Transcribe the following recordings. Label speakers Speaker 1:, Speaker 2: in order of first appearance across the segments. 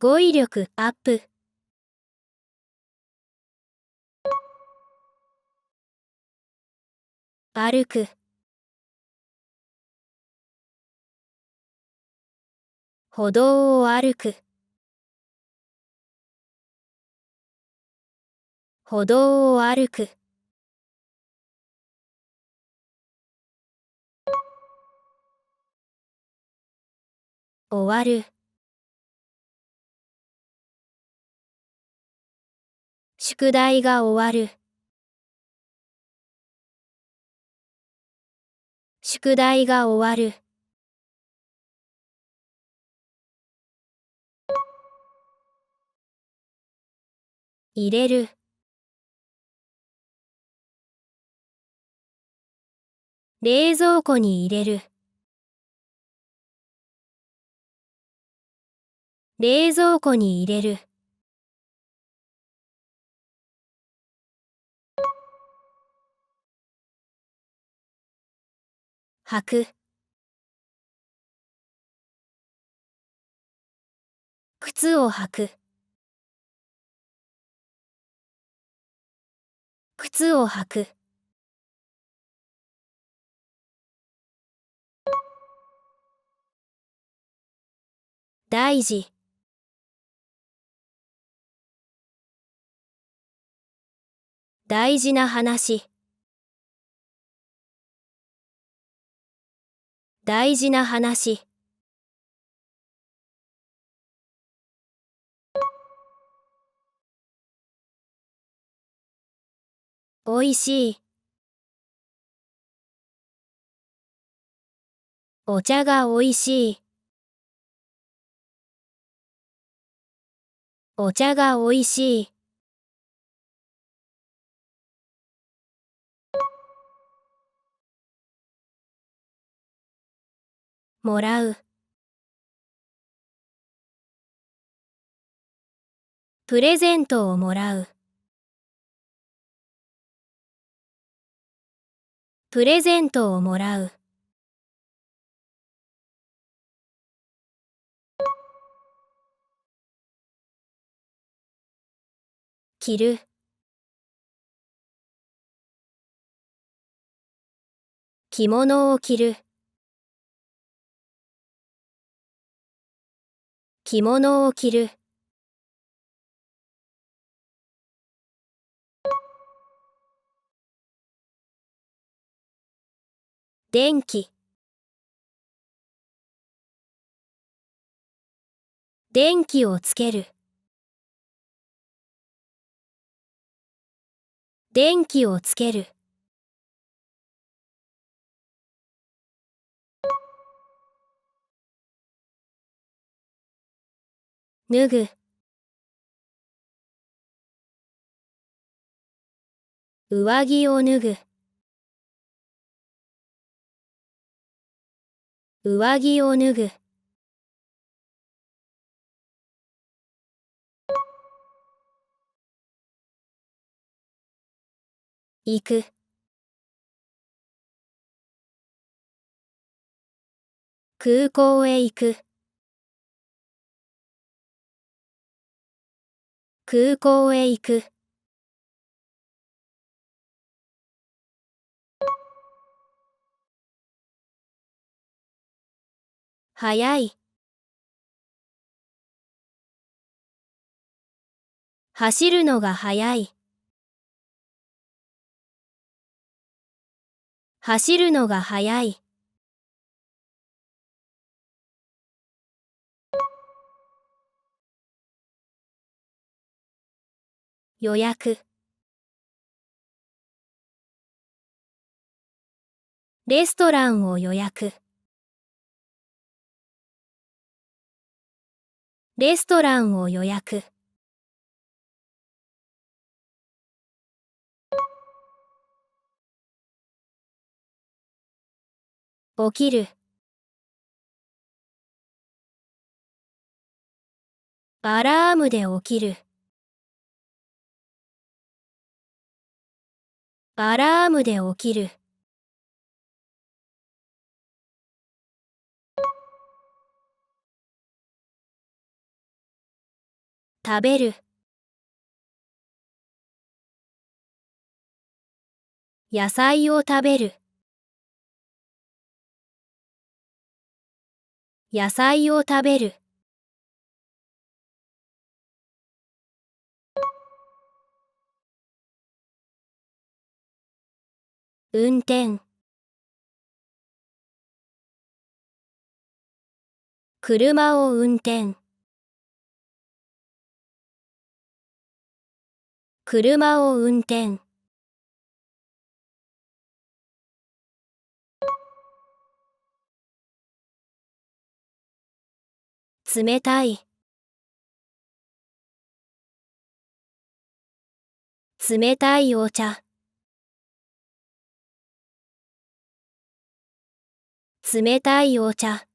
Speaker 1: 語彙力アップ。歩く。歩道を歩く。歩道を歩く。終わる。宿題が終わる。宿題が終わる。入れる。冷蔵庫に入れる。冷蔵庫に入れる。履く。靴を履く。靴を履く。大事。大事な話。大事な話。おいしい。お茶がおいしい。お茶がおいしい。もらう。プレゼントをもらう。プレゼントをもらう。着る。着物を着る。着物を着る。電気。電気をつける。電気をつける。脱ぐ。上着を脱ぐ。上着を脱ぐ。行く。空港へ行く。空港へ行く。早い。走るのが早い。走るのが早い。予約。レストランを予約。レストランを予約。起きる。アラームで起きる。アラームで起きる。食べる。野菜を食べる。野菜を食べる。運転。車を運転。車を運転。冷たい。冷たいお茶。冷たいお茶。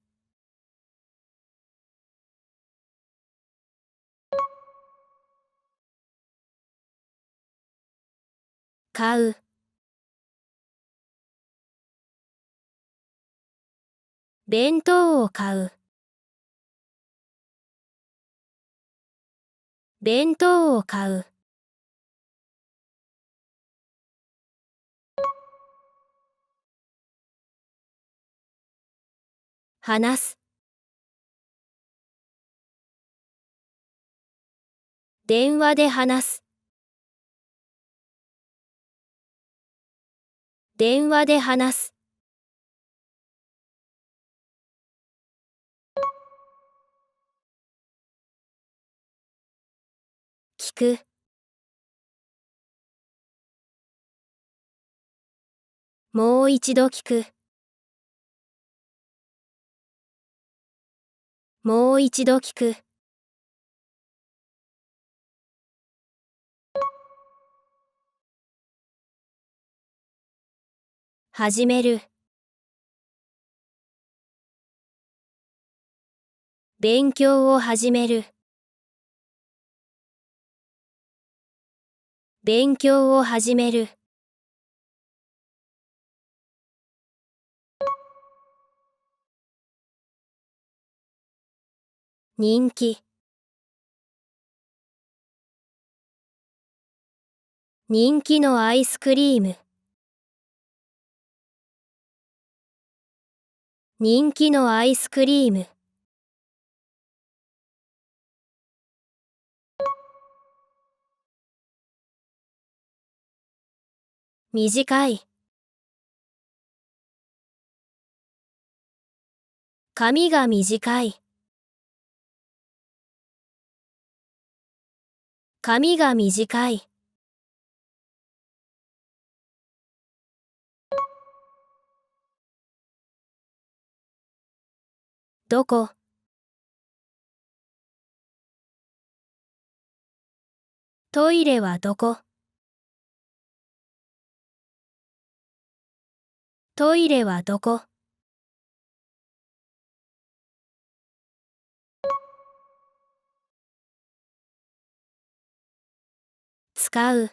Speaker 1: 買う。弁当を買う。弁当を買う。話す。電話で話す。電話で話す。聞く。もう一度聞く。もう一度聞く。始める。勉強を始める。勉強を始める。人気。人気のアイスクリーム。人気のアイスクリーム。短い。髪が短い。髪が短い。どこ。トイレはどこ。トイレはどこ。使う。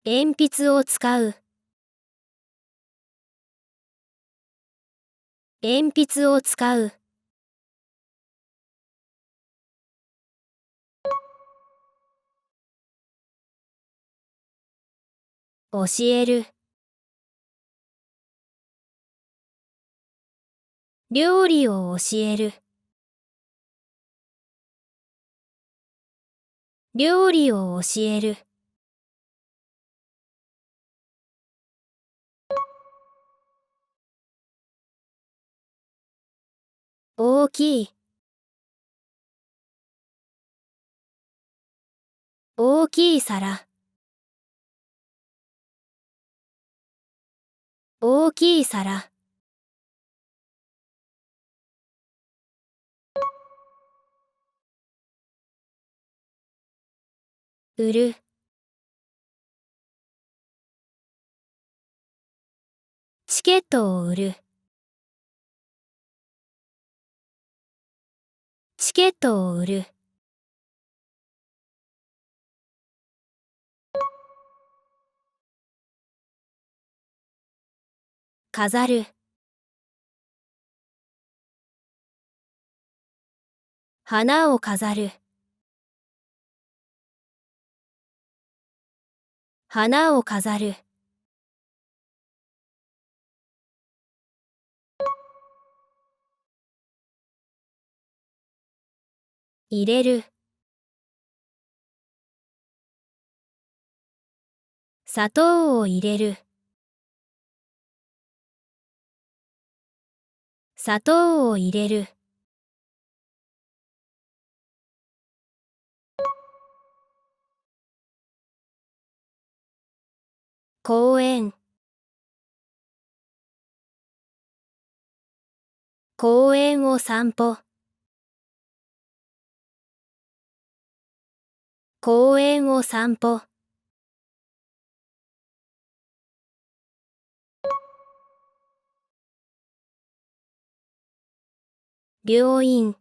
Speaker 1: 鉛筆を使う。鉛筆を使う。教える。料理を教える。料理を教える。大きい。大きい皿。大きい皿。売る。チケットを売る。チケットを売る。飾る。花を飾る。花を飾る。入れる。砂糖を入れる。砂糖を入れる。公園。公園を散歩。公園を散歩。病院。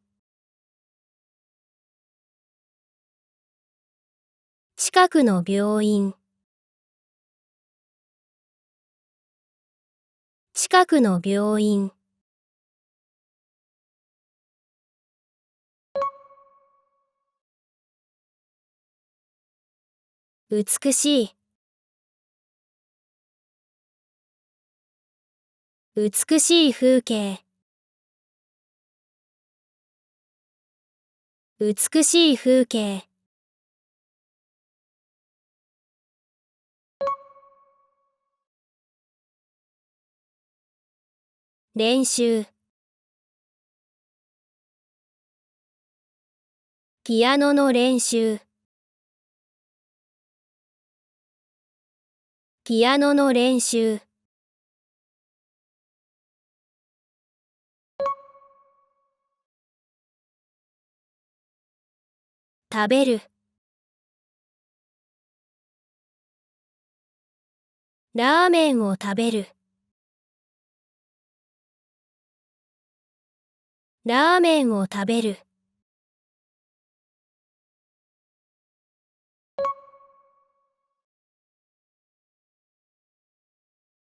Speaker 1: 近くの病院。近くの病院。美しい。美しい風景。美しい風景。練習。ピアノの練習。ピアノの練習。食べる。ラーメンを食べる。ラーメンを食べる。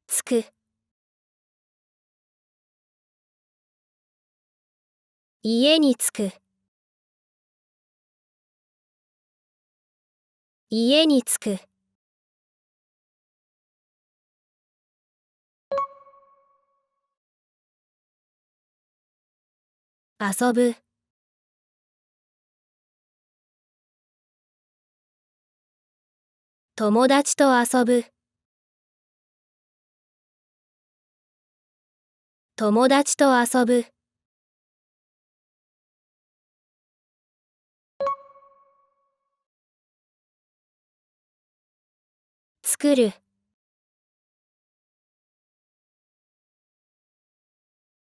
Speaker 1: つく。家に着く。家に着く。遊ぶ。友達と遊ぶ。友達と遊ぶ。作る。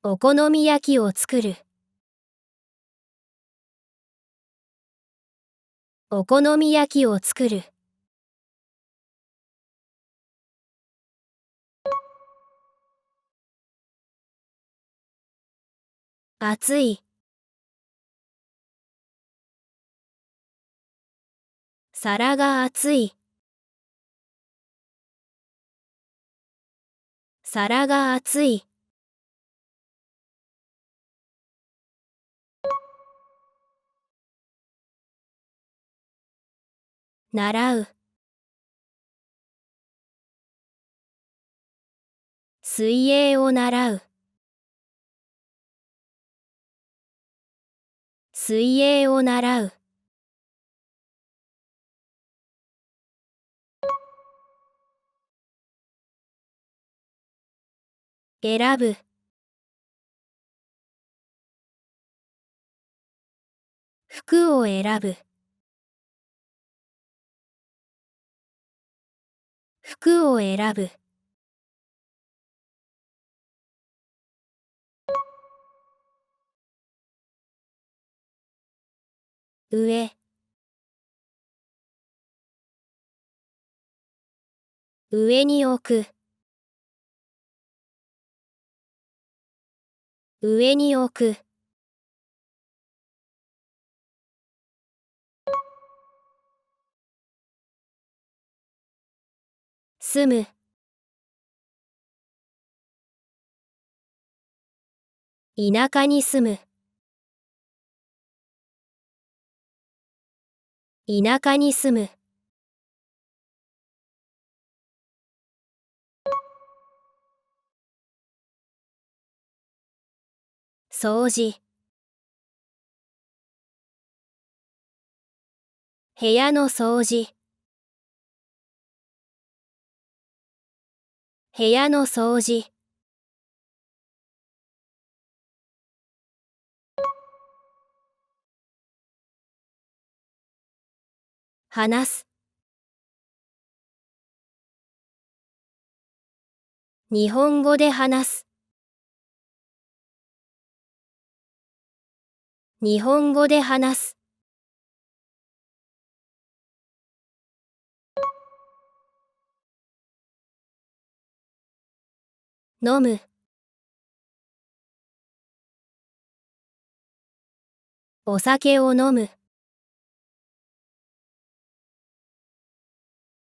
Speaker 1: お好み焼きを作る。お好み焼きを作る。暑い。皿が熱い。皿が熱い。習う。水泳を習う。水泳を習う。選ぶ。服を選ぶ。服を選ぶ。上。上に置く。上に置く。住む。田舎に住む。田舎に住む。掃除。部屋の掃除。部屋の掃除。話す。日本語で話す。日本語で話す。飲む。お酒を飲む。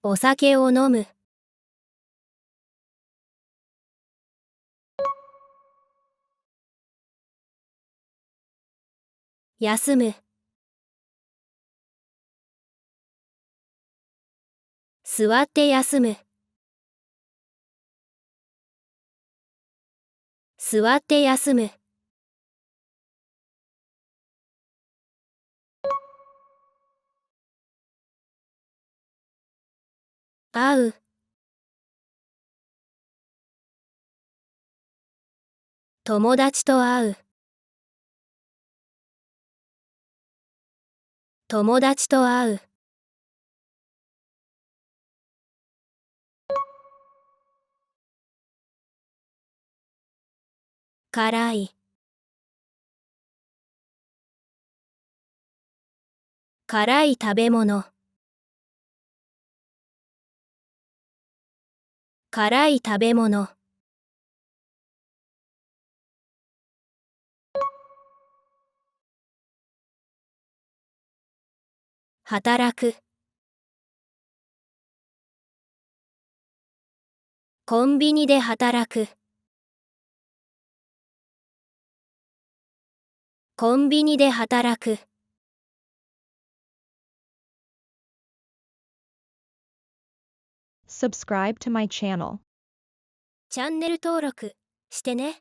Speaker 1: お酒を飲む。休む。座って休む。座って休む。会う。友達と会う。友達と会う。辛い。辛い食べ物。辛い食べ物。働く。コンビニで働く。コンビニで働く。
Speaker 2: Subscribe to my channel.
Speaker 1: チャンネル登録してね。